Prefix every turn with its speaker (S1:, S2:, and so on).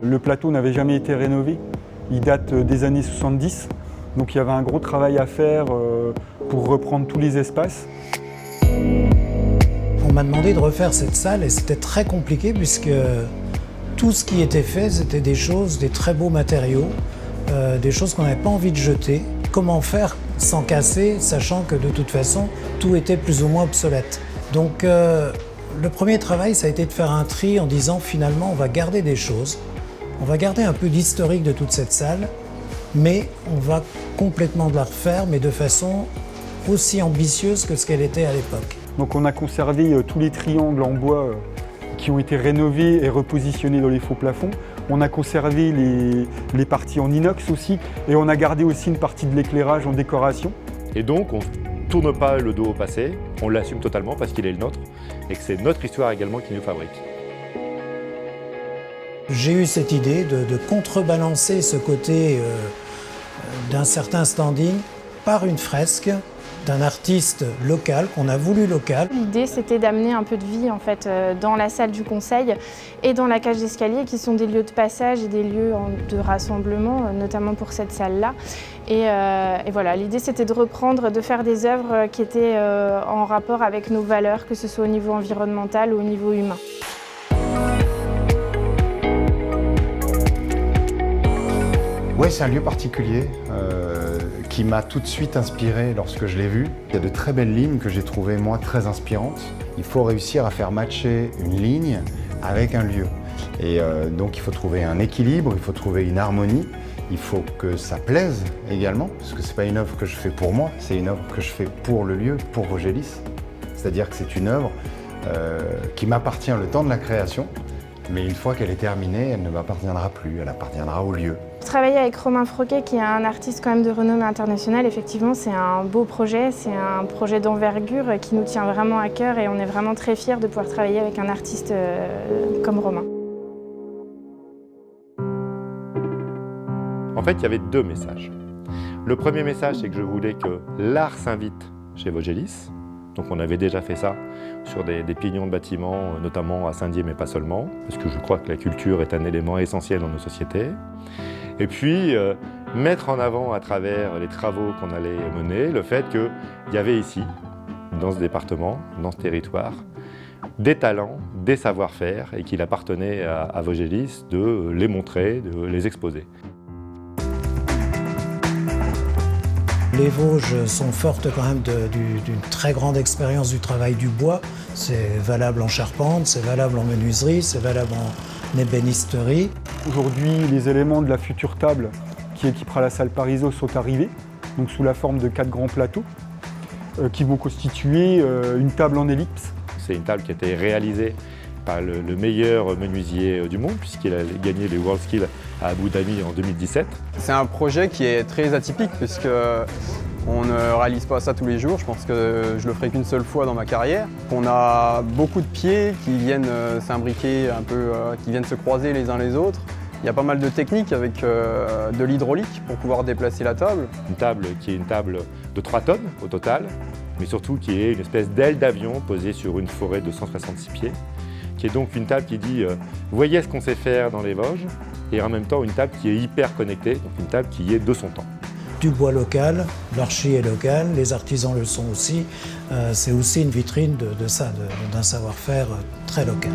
S1: Le plateau n'avait jamais été rénové, il date des années 70, donc il y avait un gros travail à faire pour reprendre tous les espaces.
S2: On m'a demandé de refaire cette salle et c'était très compliqué puisque tout ce qui était fait, c'était des choses, des très beaux matériaux, des choses qu'on n'avait pas envie de jeter. Comment faire sans casser, sachant que de toute façon, tout était plus ou moins obsolète. Donc le premier travail, ça a été de faire un tri en disant finalement, on va garder des choses, on va garder un peu d'historique de toute cette salle, mais on va complètement la refaire, mais de façon aussi ambitieuse que ce qu'elle était à l'époque.
S1: Donc on a conservé tous les triangles en bois qui ont été rénovés et repositionnés dans les faux plafonds. On a conservé les parties en inox aussi, et on a gardé aussi une partie de l'éclairage en décoration.
S3: Et donc on ne tourne pas le dos au passé, on l'assume totalement parce qu'il est le nôtre et que c'est notre histoire également qui nous fabrique.
S2: J'ai eu cette idée de contrebalancer ce côté d'un certain standing par une fresque d'un artiste local, qu'on a voulu local.
S4: L'idée, c'était d'amener un peu de vie en fait, dans la salle du conseil et dans la cage d'escalier, qui sont des lieux de passage et des lieux de rassemblement, notamment pour cette salle-là. Et voilà, l'idée, c'était de reprendre, de faire des œuvres qui étaient en rapport avec nos valeurs, que ce soit au niveau environnemental ou au niveau humain.
S5: Ouais, c'est un lieu particulier qui m'a tout de suite inspiré lorsque je l'ai vu. Il y a de très belles lignes que j'ai trouvées, moi, très inspirantes. Il faut réussir à faire matcher une ligne avec un lieu. Et donc, il faut trouver un équilibre, il faut trouver une harmonie. Il faut que ça plaise également, parce que ce n'est pas une œuvre que je fais pour moi, c'est une œuvre que je fais pour le lieu, pour Vaugelis. C'est-à-dire que c'est une œuvre qui m'appartient le temps de la création, mais une fois qu'elle est terminée, elle ne m'appartiendra plus, elle appartiendra au lieu.
S4: Travailler avec Romain Froquet, qui est un artiste quand même de renommée internationale, effectivement c'est un beau projet, c'est un projet d'envergure qui nous tient vraiment à cœur et on est vraiment très fiers de pouvoir travailler avec un artiste comme Romain.
S3: En fait, il y avait deux messages. Le premier message, c'est que je voulais que l'art s'invite chez Vaugelis. Donc on avait déjà fait ça sur des pignons de bâtiments, notamment à Saint-Dié, mais pas seulement, parce que je crois que la culture est un élément essentiel dans nos sociétés. Et puis, mettre en avant à travers les travaux qu'on allait mener, le fait qu'il y avait ici, dans ce département, dans ce territoire, des talents, des savoir-faire, et qu'il appartenait à Vaugelis de les montrer, de les exposer.
S2: Les Vosges sont fortes quand même d'une très grande expérience du travail du bois. C'est valable en charpente, c'est valable en menuiserie, c'est valable en ébénisterie.
S1: Aujourd'hui, les éléments de la future table qui équipera la salle Parisot sont arrivés, donc sous la forme de 4 grands plateaux qui vont constituer une table en ellipse.
S3: C'est une table qui a été réalisée par le meilleur menuisier du monde, puisqu'il a gagné les WorldSkills à Abu Dhabi en 2017.
S6: C'est un projet qui est très atypique, puisque on ne réalise pas ça tous les jours. Je pense que je le ferai qu'une seule fois dans ma carrière. On a beaucoup de pieds qui viennent s'imbriquer un peu, qui viennent se croiser les uns les autres. Il y a pas mal de techniques avec de l'hydraulique pour pouvoir déplacer la table.
S3: Une table qui est une table de 3 tonnes au total, mais surtout qui est une espèce d'aile d'avion posée sur une forêt de 166 pieds, qui est donc une table qui dit voyez ce qu'on sait faire dans les Vosges, et en même temps une table qui est hyper connectée, donc une table qui est de son temps.
S2: Du bois local, l'archi est local, les artisans le sont aussi. C'est aussi une vitrine de ça, d'un savoir-faire très local.